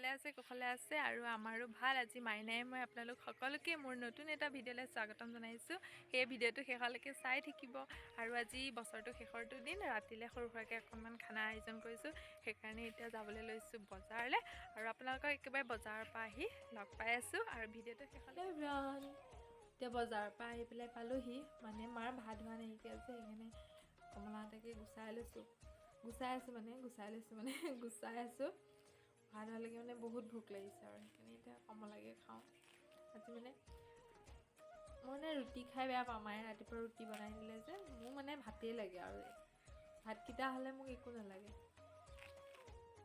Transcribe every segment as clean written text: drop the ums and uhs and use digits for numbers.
ভালে আছে কুশলে আছে আৰু আমাৰো ভাল। আজি মাইনাই মই আপোনালোক সকলোকে মোৰ নতুন এটা ভিডিঅ'লৈ স্বাগতম জনাইছোঁ। সেই ভিডিঅ'টো শেষলৈকে চাই থাকিব। আৰু আজি বছৰটো শেষৰটো দিন, ৰাতিলৈ সৰু সুৰাকৈ অকণমান খানা আয়োজন কৰিছোঁ। সেইকাৰণে এতিয়া যাবলৈ লৈছোঁ বজাৰলৈ আৰু আপোনালোকক একেবাৰে বজাৰৰ পৰা আহি লগ পাই আছোঁ আৰু ভিডিঅ'টো শেষলৈ এতিয়া বজাৰৰ পৰা আহি পেলাই পালোহি। মানে মাৰ ভাত হোৱা নাইকিয়া যে, সেইকাৰণে কমলা এটাকে গুচাই লৈছোঁ গুচাই আছোঁ। ভাত হ'লেগে মানে বহুত ভোক লাগিছে আৰু সেইকাৰণে এতিয়া কমলাকে খাওঁ। আজি মানে মই ৰুটি খাই বেয়া পাওঁ। মায়ে ৰাতিপুৱা ৰুটি বনাই দিলে যে, মোৰ মানে ভাতেই লাগে আৰু ভাতকেইটা হ'লে মোক একো নালাগে।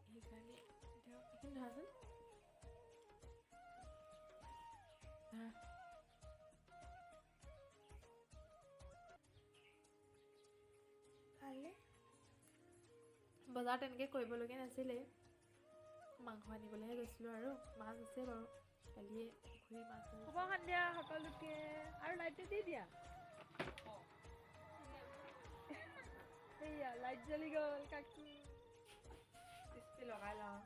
সেইকাৰণে এতিয়া এইখিনি ধৰাচোন ভালনে? বজাৰ তেনেকৈ কৰিবলগীয়া নাছিলেই, মাংস আনিবলৈহে গৈছিলোঁ আৰু মাছ আছে বাৰু, কালিয়ে পুখুৰী মাছ। শুভ সন্ধিয়া সকলোকে। আৰু লাইটটো দি দিয়া। সেয়া লাইট জ্বলি গ'ল। কাকি ডিছপ্লে লগাই লওঁ,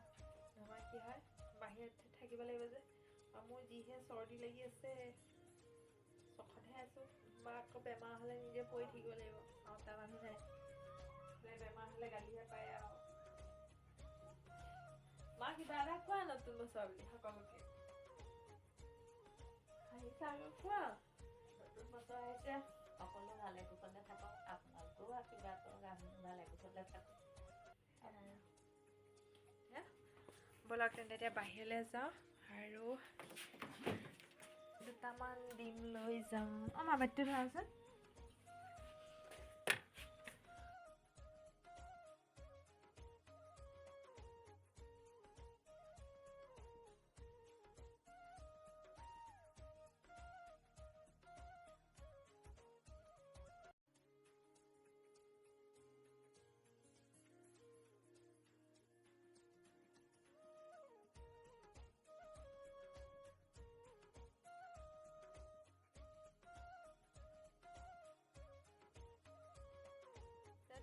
নহয় কি হয় বাহিৰত থাকিব লাগিব যে, আৰু মোৰ যিহে চৰ্দি লাগি আছে, চখতহে আছোঁ। বা আকৌ বেমাৰ হ'লে নিজে পৰি থাকিব লাগিব, আৰু তাৰ মানুহ নাই। বেমাৰ হ'লে গালিহে পায় আৰু। মা কিবা এটা খোৱা নতুন বছৰ বুলি সকলোকে। আহিছা আকৌ খোৱা। নতুন বছৰ আহিছে, সকলো ভালে কুশলে থাকক। আপোনালোকেও আশীৰ্বাদ কৰক, আমি ভালে কুশলে থাকক। ব'লক তেন্তে এতিয়া বাহিৰলৈ যাওঁ আৰু দুটামান ডিম লৈ যাম। মা বাটটো ধৰাচোন।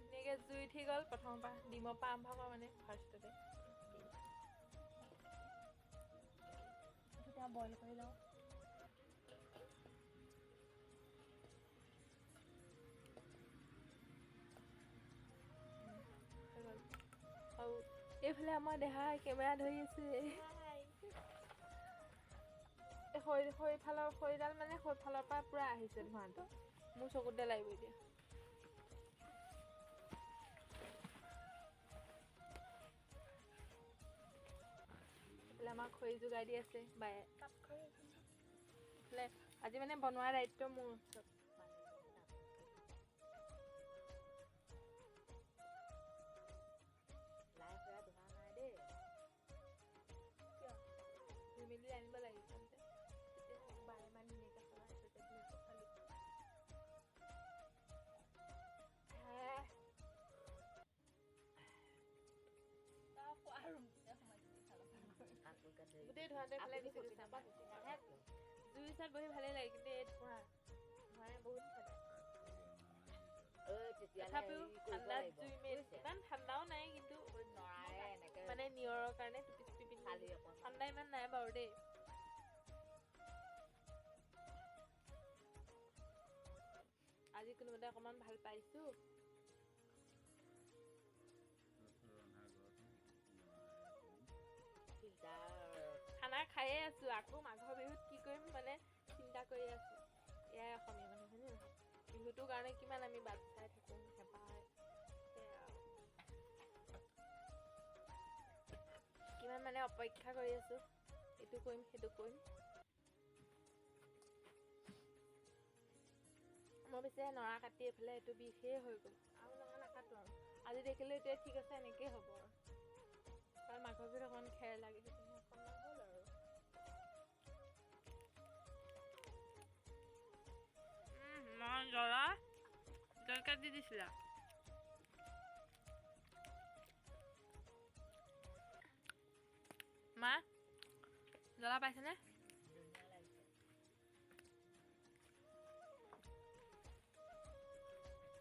ধুনীয়াকৈ জুই উঠি গ'ল। প্ৰথমৰ পৰা ডিমৰ পৰা আৰম্ভ কৰোঁ, মানে ফাৰ্ষ্টতে এতিয়া বইল কৰি লওঁ। আৰু এইফালে আমাৰ দেহাই কেমেৰা ধৰি আছে। খৰিডাল মানে সৈফালৰ পৰা পূৰা আহিছে ধোঁৱাটো, মোৰ চকুতে লাগিব এতিয়া। আমাক খৰি যোগাৰ দি আছে বায়ে। আজি মানে বনোৱাৰ দায়িত্ব মোৰ। মেলি আনিব লাগিব বায়ে ইমান ধুনীয়াকৈ চলাইছে। গোটেই ধোঁৱাতে পেলাই দিছে। জুই চাত বহি ভালেই লাগে, কিন্তু এই ধোঁৱাই বহুত খেদায়। তথাপিও ঠাণ্ডাত জুই ইমান ঠাণ্ডাও নাই, কিন্তু মানে নিয়ৰৰ কাৰণে টুপি চুপি পিন্ধি ঠাণ্ডা ইমান নাই বাৰু দেই। আজি কোনোবাতে অকণমান ভাল পাইছোঁ। খানা খায়ে আছোঁ, আকৌ মাঘৰ বিহুত কি কৰিম মানে চিন্তা কৰি আছোঁ। এয়াই অসমীয়া মানুহ হয়নে নহয়? বিহুটোৰ কাৰণে কিমান আমি বাট চাই থাকোঁ, হেঁপাহ কিমান মানে অপেক্ষা কৰি আছোঁ, এইটো কৰিম সেইটো কৰিম। মই পিছে নৰা কাটি এইফালে এইটো বিষেই হৈ গ'ল, আৰু নৰা নাকাটো আৰু। আজি দেখিলোঁ এতিয়া ঠিক আছে, এনেকেই হ'ব আৰু। কাৰণ মাঘৰ বিহুত অকণমান খেৰ লাগে, সেইখিনি অকণমান হ'ল আৰু। জ্বলা জলকীয়া দি দিছিলা। মা জ্বলা পাইছেনে?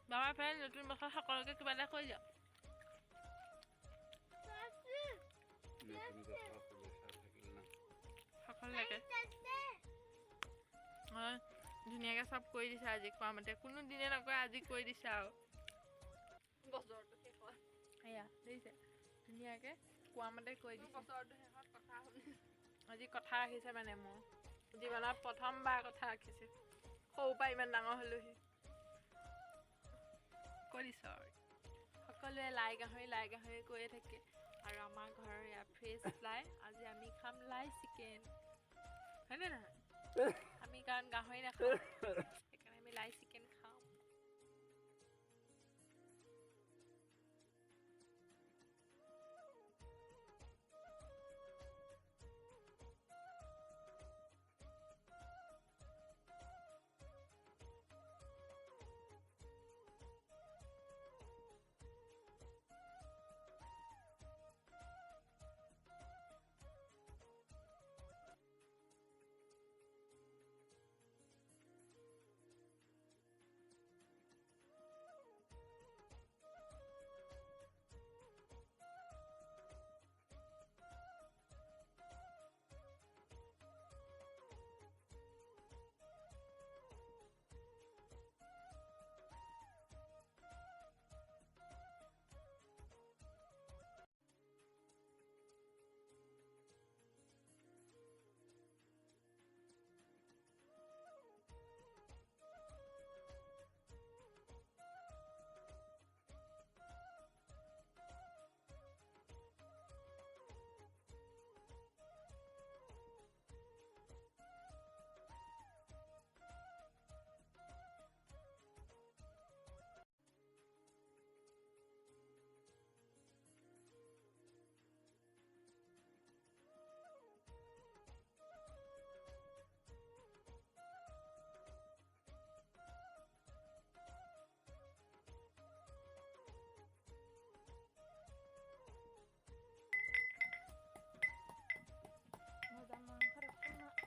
বাবাৰ ফালে নতুন বছৰ সকলোকে কিবা এটা কৈ দিয়ক। ধুনীয়াকৈ চব কৰি দিছে আজি কোৱা মতে কোনো দিনে নকৰে আজি কৰি দিছে আৰু বছৰটো শেষত এয়া দেখিছে ধুনীয়াকৈ কোৱা মতে কৰি দিছে বছৰটো শেষত কথা শুনি আজি কথা ৰাখিছে মানে মোৰ জীৱনত প্ৰথমবাৰ কথা ৰাখিছে সৰুৰ পৰা ইমান ডাঙৰ হ'লোহি কৰিছ আৰু সকলোৱে লাই গাহৰি কৈয়ে থাকে আৰু আমাৰ ঘৰৰ এয়া ফ্ৰেছ লাই আজি আমি খাম লাই চিকেন হয়নে নহয় আমি কাৰণ গাহৰি নাখাওঁ সেইকাৰণে আমি লাই চিকেন খাওঁ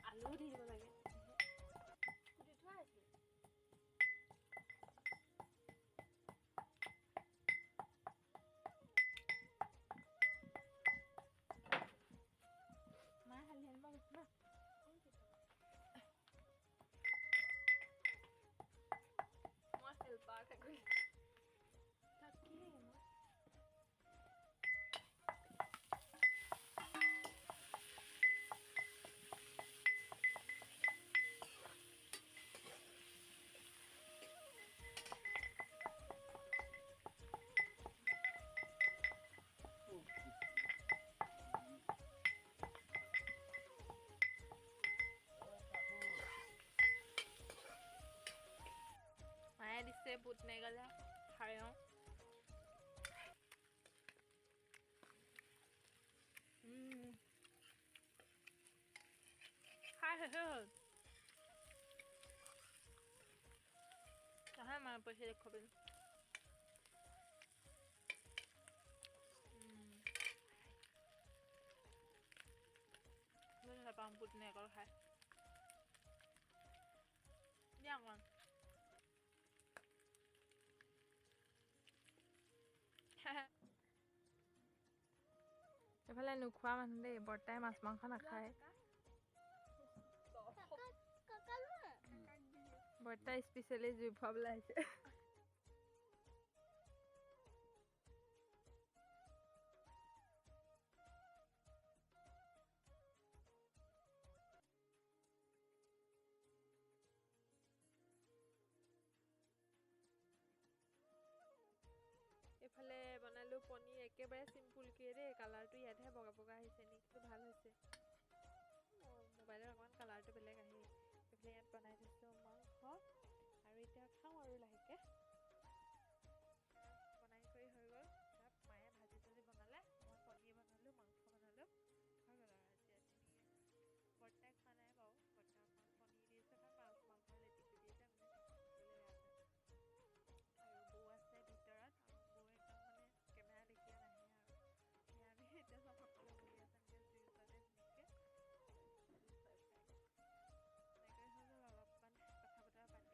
আলু দি দিব লাগে সুধি থোৱা আছিল মায়ে হালধি আনিব গৈছে ন মই হেল্পাৰহে কৰি তাকে মই মায়ে দিছে বুট নেগলা খাওঁ খাই শেষ হ'ল তাহে মায়ে পইচা দেখুৱাবি মই নাপাওঁ বুট নাৰিকল খাই দিয়া অকণ এইফালে নোখোৱা মানুহ দেই বৰ্তাই মাছ মাংস নাখায় বৰ্তাই স্পেচিয়েলি জুই ফুৱাবলৈ আহিছে এইফালে বনালোঁ পনীৰ একেবাৰে চিম্পুলকৈ দেই কালাৰটো ইয়াতহে বগা বগা আহিছে নেকি ভাল হৈছে মোবাইলত অকণমান কালাৰটো বেলেগ আহি এইফালে ইয়াত বনাই থৈছোঁ মাংস আৰু এতিয়া খাওঁ আৰু লাহেকৈ বনাই কৰি হৈ গ'ল তাত মায়ে ভাজি চাজি বনালে মই পনীৰ বনালোঁ মাংস বনালোঁ হৈ গ'ল আৰু আজি বৰ্তাই খোৱা নাই বাৰু বৰ্তাই অকণমান পনীৰ দি আছে কাৰণ মাংসৰ লেটিপি দি যে মানে আৰু বৌ আছে ভিতৰত আৰু বৌ একদম মানে কেমেৰা দেখিলে নাহে আৰু আমি এতিয়া চব সকলো বহি আছে এনেকৈ জুই ওচৰতে ধুনীয়াকৈ এনেকৈ হৈ গ'ল অলপমান কথা বতৰা পাতি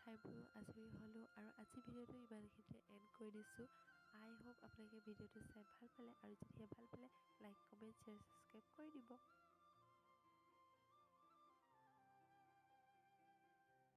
খাই বৈ আজৰি হ'লোঁ আৰু আজি ভিডিঅ'টো ইমানখিনিতে এণ্ড কৰি দিছোঁ। আই হোপ আপোনালোকে ভিডিঅ'টো চাই ভাল পালে, আৰু যেতিয়া ভাল পালে লাইক কমেণ্ট শ্বেয়াৰ ছাবস্ক্ৰাইব কৰি দিব।